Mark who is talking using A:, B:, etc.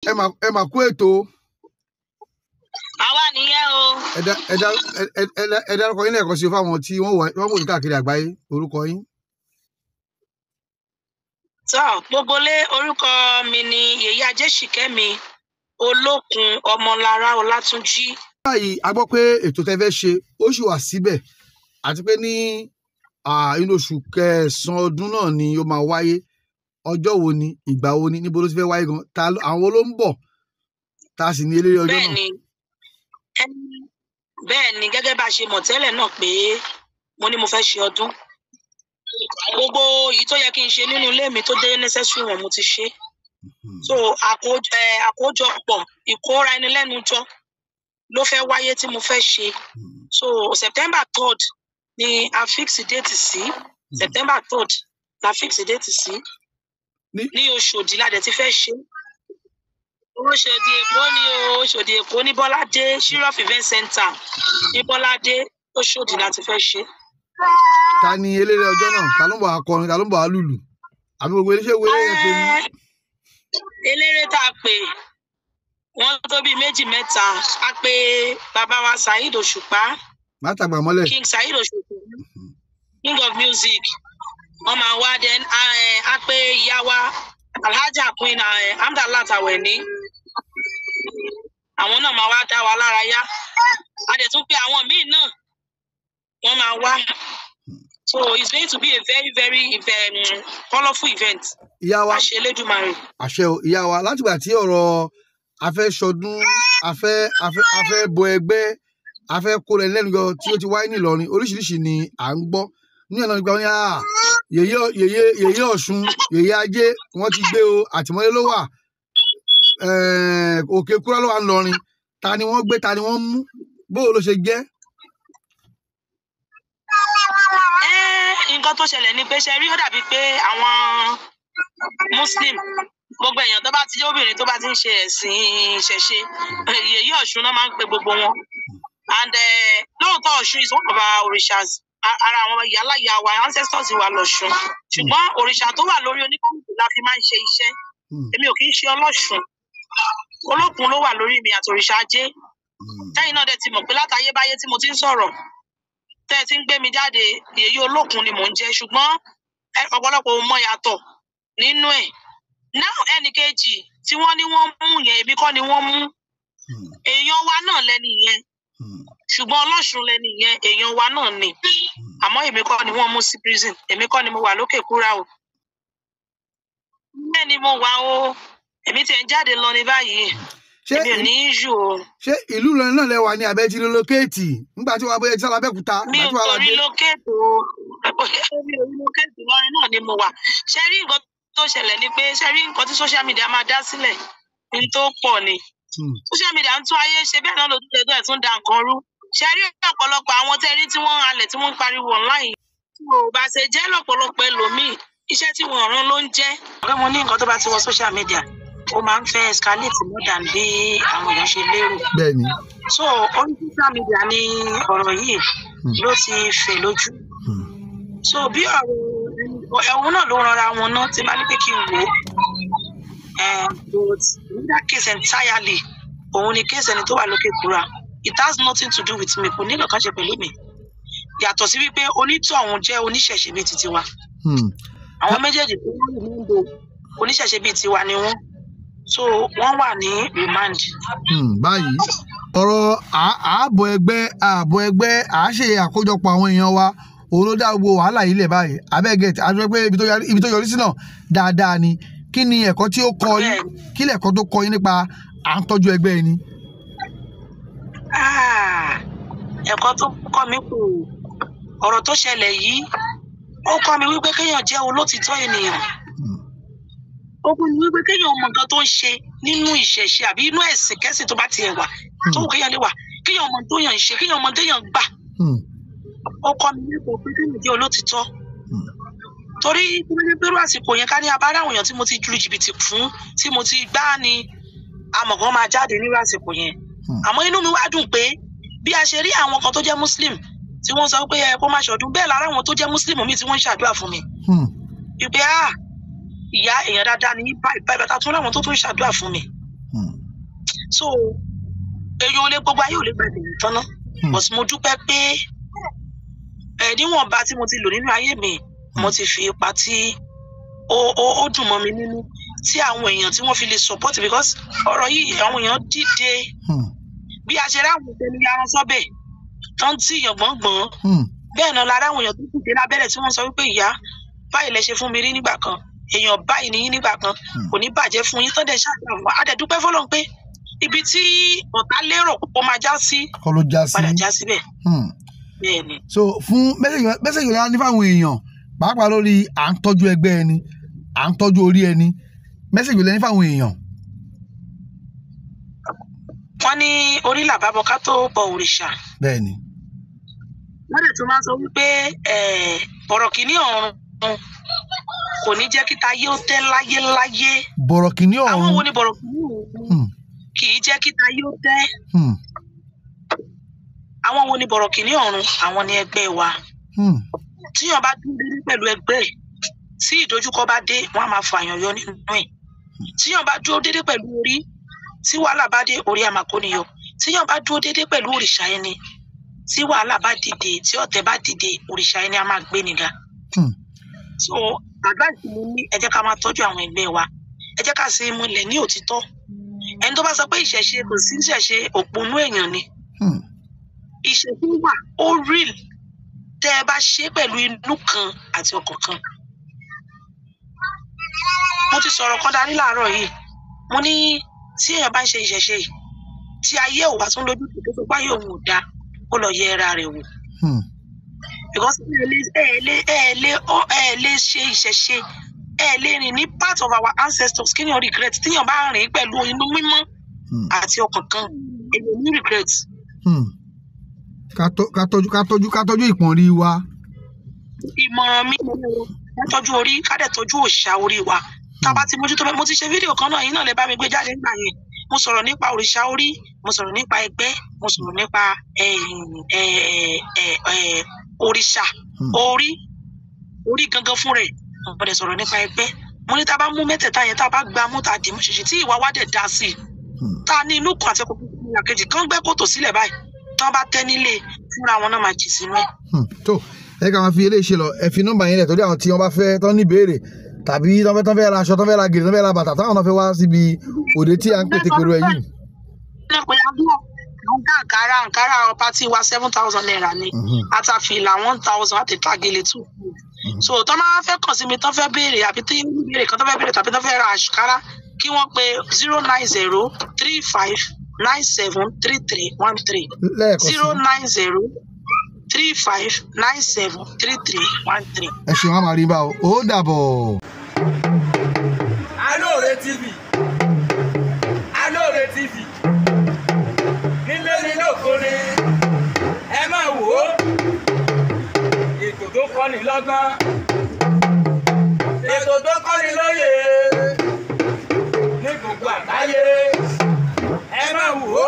A: ẹ máa kú ètò.
B: Àwa nìyẹn o.
A: Ẹ dárúkọ yín lẹ́ẹ̀kan sí i fáwọn tí wọ́n wò ní káàkiri àgbáyé, orúkọ yín.
B: Gbogbo lé orúkọ mi ni Yeye Ajesekemi Olókun Ọmọlára Ọlátúnjí.
A: Báyìí a gbọ́ pé ètò tẹ́ fẹ́ ṣe ó sì wà síbẹ̀ àti pé ní inú oṣù kẹsàn-án ọdún náà ni ó máa wáyé. Ọjọ́ wo ni, ìgbà wo ni, níbo ló ti fẹ́ wáyé gan, àwọn ló ń bọ̀, tá a sì ní eléré ọjọ́ náà.
B: Bẹ́ẹ̀ni gẹ́gẹ́ bá a ṣe mọ̀ tẹ́lẹ̀ náà pé mo ní mo fẹ́ ṣe ọdún. Gbogbo èyí tó yẹ kí n ṣe nínú ilé mi tó dé necessary wọn mo ti ṣe. So àkójọpọ̀ ìkóra ẹni lẹ́nu jọ ló fẹ́ wáyé tí mo fẹ́ ṣe. So September 3rd ni a fix date sí. September 3rd la fix date sí. Ní Oṣòdì la dẹ̀ ti fẹ́ ṣe. Oṣòdì Èkó ni o, Oṣòdì Èkó ní Bọ́ládé Sheriff Event Center ní Bọ́ládé Oṣòdì la ti fẹ́ ṣe.
A: Ta ni eléré ọjọ́ náà? Ta ló ń bọ̀ akọrin? Ta ló ń bọ̀ alùlù? Àbí gbogbo eléṣẹ́ wo eléré pé ní?
B: Eléré tá a pè wọ́n tó bí méjì mẹ́ta. A pè bàbá wa Saheed Osupa.
A: Mátàgbà mọ́lẹ̀.
B: King Saheed Osupa, King of Music. Wọ́n máa wá then a pè ìyá wa Alhaja Queen Amdalat Aweni. Àwọn náà máa wá dá wa lára yá. A dẹ̀ tún pè àwọn míì náà wọ́n máa wá. So it's going to be a very very colorful event.
A: Ìyá wa
B: àṣẹ Elédùmarè.
A: Àṣẹ o, ìyá wa látìgbà tí ọ̀rọ̀ afẹ́ ṣọdún afẹ́ bọ ẹgbẹ́ afẹ́ kó rẹ lẹ́nu yọ tí ó ti wáyé nílọrin oríṣiríṣi ni à ń gbọ́ ní ọ̀nà ìgbà wọn ni Yeye Ọ̀ṣun Yeye Ajé wọ́n ti gbé o, àtìmọ́lé ló wà, òkè kúrò ló wà ńlọrin. Ta ni wọ́n gbé, ta ni wọ́n mú, bóò ló ṣe jẹ́?
B: Nǹkan tó ṣẹlẹ̀ ni pé ṣe rí ó dàbí pé àwọn Muslim gbogbo èèyàn tó bá ti jẹ́ obìnrin tó bá ti ń ṣe ẹ̀sìn ìṣẹ̀ṣe Yeye Ọ̀ṣun náà máa ń pe gbogbo wọn. And lóòótọ́ Ọ̀ṣun is one of our orishas, ara àwọn ìyáláyà wa ancestors wa lọ́ṣun, ṣùgbọ́n òrìṣà tó wà lórí oníkálùkù la fi máa ń ṣe iṣẹ́. Èmi ò kì í ṣe ọlọ́ṣun, Olókun ló wà lórí mi àti òrìṣà Ajé. Tẹ́yìn náà dẹ̀ ti mọ̀ pé látayébáyé tí mo ti ń sọ̀rọ̀ tẹ́ ẹ ti ń gbé mi jáde Yeye Olókun ni mò ń jẹ́, ṣùgbọ́n ọ̀pọ̀lọpọ̀ mọ yàtọ̀ nínú ẹ̀. Náà ẹnìkejì tí wọ́n ní wọ́n mú yẹn èmi kọ́ ni wọ́n mú, èèyàn wa náà lẹ́ni yẹn, ṣùgbọ́n ọlọ́ṣun lẹ́ni yẹn èèyàn wa náà ni, àmọ́ èmi kọ́ ni wọ́n mú sí prison, èmi kọ́ ni mo wà lókè kúrà o. Bẹ́ẹ̀ ni mo wà o, èmi ti ń jáde lọ ní báyìí, èmi ò ní í jù o.
A: Ṣé ìlú Ìlọrin náà lẹ́wà ní abẹ́ ti relocate nígbà tí wàá bóyá ti sálábẹ́kúta?
B: Mi ò relocate o, mi ò relocate Ìlọrin náà ni mo wà. Ṣé rí nǹkan tó ṣẹlẹ̀ ni pé ṣé rí nǹkan tí social media máa dá sílẹ̀ ní tó pọ̀ ni. Social media ń tún ayé ṣe, bẹ́ẹ̀ náà ló tún ṣe tún da nǹkan rú. Ṣé rí ọ̀pọ̀lọpọ̀ àwọn tẹ́rí tí wọ́n halẹ̀ tí wọ́n ń pariwo online tí ò bá ṣe jẹ́ lọ́pọ̀lọpọ̀ ẹlòmíì iṣẹ́ tí wọ́n rán ló ń jẹ́. Ọ̀gá mo ní nǹkan tó bá ti wọ social media ó máa ń fẹ́ escalate more than bí àwọn èèyàn ṣe lérò.
A: Bẹ́ẹ̀ni.
B: So orí social media ni ọ̀rọ̀ yìí ló ti fẹ̀ lójú. So bí ẹ̀wọ̀n náà ló rọra wọn náà ti máa ní pé kí n wò ó. But in that case entirely òun ni case ẹni tó wà lókè kúrà. It has nothing to do with me, kò nílò kan ṣe pẹ̀lú mi. Yàtọ̀ sí wípé onítọ̀hún jẹ́ oníṣẹ̀ṣe bíi titi wa. Àwọn méjèèjì tó wọ́n lè mú oníṣẹ̀ṣe bíi tiwa ni wọ́n. So wọ́n wà ní remand.
A: Báyìí ọ̀rọ̀ ààbò ẹgbẹ́ àṣe àkójọpọ̀ àwọn èèyàn wa òun ló dá gbogbo wàhálà yìí lẹ̀ báyìí. Abẹ́gẹ̀t àti pé ibi tó yọrí sí náà dáadáa ni. Kí ni ẹ̀kọ́ tí ó kọ́ yín? Kí lẹ̀kọ́ tó kọ́ yín nípa à ń tọ́jú ẹgbẹ́ ẹni?
B: Ẹ̀kọ́ tó kọ́ mi kù ọ̀rọ̀ tó ṣẹlẹ̀ yìí ó kọ́ mi wípé kéèyàn jẹ́ olótìtọ́ ènìyàn. Ó kọ́ mi wípé kéèyàn mọ nǹkan tó ń ṣe nínú ìṣẹ̀ṣe àbí inú ẹ̀sìn kẹ́sìn tó bá tiẹ̀ wà tó wù kéèyàn lè wà, kéèyàn mọ tó yàn ṣe, kéèyàn mọ téèyàn gbà. Ó kọ́ mi wípé kéèyàn jẹ́ olótìtọ́. Torí pẹ̀lú àsìkò yẹn ká ní abára àwọn èèyàn tí mo ti lu jìbìtì fún tí mo ti gbá ni amọ̀gán máa jáde nírú àsìkò yẹn. Àmọ́ inú mi wá dùn pé bí a ṣe rí àwọn kan tó jẹ́ Muslim tí wọ́n sọ pé ẹ kó má ṣọdún, bẹ́ẹ̀ lára àwọn tó jẹ́ Muslim mi tí wọ́n ń ṣàdúrà fún mi. Ìpè ìyá èèyàn dáadáa ní báyìí bàtà tún láwọn tó tún ṣàdúrà fún mi. so èèyàn olè gbogbo ayé ò lè gbàgbé ìtọ́nà but mo dúpẹ́ pé níwọ̀nba tí mo ti lò nínú ayé mi mo ti fi ipa tí ó dùn mọ́ mi nínú tí àwọn èèyàn tí wọ́n fi lè support because ọ̀rọ̀ yìí àwọn èèyàn dìde bí a ṣe ráwọn ìpele yaran sọ́bẹ̀ tó ń tí èèyàn gbọ̀ngbọ̀n bẹ́ẹ̀ náà lára àwọn èèyàn tó kù dé lábẹ́rẹ̀ tí wọ́n sọ wípé ìyá báyìí lẹ ṣe fún mi rí nígbà kan èèyàn báyìí nìyí nígbà kan kò ní bàjẹ́ fún yín tó dẹ̀ ṣàtàwọn adẹ̀dúpẹ́ fọlọ́n pé ibi tí ọ̀tá lérò kó máa já sí padà já síbẹ̀. Bẹ́ẹ̀ni.
A: So fún mẹ́sẹ̀gì rẹ̀ ní fáwọn èèyàn pàápàá lórí à ń tọ́jú ẹgbẹ́ ẹni à ń tọ́jú orí ẹni mẹ́sẹ̀gì rẹ̀ ní fáwọn èèyàn.
B: Wọ́n ní orí làbábọ̀ ká tó bọ òrìṣà.
A: Bẹ́ẹ̀ni.
B: Wọ́n dẹ̀ tún máa ń sọ wípé bọ̀rọ̀ kìíní ọ̀run kò ní jẹ́ kí tayé ó tẹ́ láyé.
A: Bọ̀rọ̀ kìíní ọ̀run.
B: Àwọn wo ni bọ̀rọ̀ kìíní ọ̀run kì í jẹ́ kí tayé ó tẹ́? Àwọn wo ni bọ̀rọ̀ kìíní ọ̀run? Àwọn ni ẹgbẹ́ wa. Tíyàn bá dúró dédé pẹ̀lú ẹgbẹ́ tí ìdojúkọ bá dé wọ́n á máa fààyàn yọ nínú ẹ̀. Tíyàn bá dúró dédé pẹ̀lú orí tí wàhálà bá dé orí á máa kó niyọ. Tíyàn bá dúró dédé pẹ̀lú òrìṣà ẹni tí wàhálà bá dìde tí ọ̀tẹ̀ bá dìde òrìṣà ẹni á máa gbé nìga. So advice mi ní ẹ jẹ́ ká máa tọ́jú àwọn ẹgbẹ́ wa, ẹ jẹ́ ká ṣe ìmúlẹ̀ ní òtítọ́. Ẹni tó bá sọ pé ìṣẹ̀ṣe kò sí ìṣẹ̀ṣe òpònú èèyàn ni. Ìṣẹ̀ṣe wà ó real tẹ́ ẹ bá ṣe pẹ̀lú inú kan àti ọkàn kan. Mo ti sọ̀rọ̀ kan darí láàárọ̀ yìí mo ní tí èèyàn bá ń ṣe ìṣẹ̀ṣe yìí tí ayé ò bá tún lójú tó tó báyìí òun ò dáa ó lọ yẹ ara rẹ̀ wò. Because ẹ lè ṣe ìṣẹ̀ṣe ẹ lè rìn ní part of our ancestors kí ni o regret tíyàn bá rìn pẹ̀lú inú mímọ́ àti ọkàn kan èyí ní regret.
A: ká tọ́jú ìpọ̀nrí wa.
B: Ìmọ̀ràn mi ká tọ́jú orí ká dẹ̀ tọ́jú òòṣà orí wa tá a bá ti mójútó bẹ́ẹ̀. Mo ti ṣe fídíò kan náà yín náà lè bá mi gbé jáde nígbà yẹn mo sọ̀rọ̀ nípa òrìṣà orí mo sọ̀rọ̀ nípa ẹgbẹ́ mo sọ̀rọ̀ nípa òrìṣà orí gangan fún rẹ̀ mo dẹ̀ sọ̀rọ̀ nípa ẹgbẹ́. Mo ní tá a bá mú mẹ́tẹ̀ẹ̀ta yẹn tá a bá gbá mú tá a dì mú ṣèṣì tí ìwà wa dẹ̀ dá sí i tá a ní inú kan àti ọkọ̀ ìyàkejì kan gbẹ́ kòtò sílẹ̀ báyìí tí wọ́n bá tẹ́ nílé fúnra wọn náà máa jì sínú ẹ̀.
A: tó ẹ ká máa fi eléyìí ṣe lọ ẹ fi nọ́mbà yẹn lẹ̀ torí àwọn tí wọ́n bá fẹ́ tán ní ìbéèrè tàbí tán fẹ́ ra aṣọ tán fẹ́ ra gèlè tán fẹ́ ra bàtà táwọn náà fẹ́ wá síbi òde tí à ń pètè pèrò ẹ yìí.
B: Àǹkárá pátí wa 7,000 naira ni àtàfìlà 1,000 àti tàgèlè 2. So tán máa fẹ́ kàn sí mi tán fẹ́ béèrè àbí tí béèrè kan tán fẹ́ béèrè tàbí tán fẹ́ ra àṣùkárá kí wọ́n pe 09035973313 09035973313.
A: ẹ ṣeun a máa rí bá o ó dàbọ̀.
C: Alore TV nílé nílé òkúni ẹ máa wò ó ètò tó kọ́ni lọ́gbọ́n ètò tó kọ́ni lóye ní gbogbo àgbáyé ẹ máa wò ó.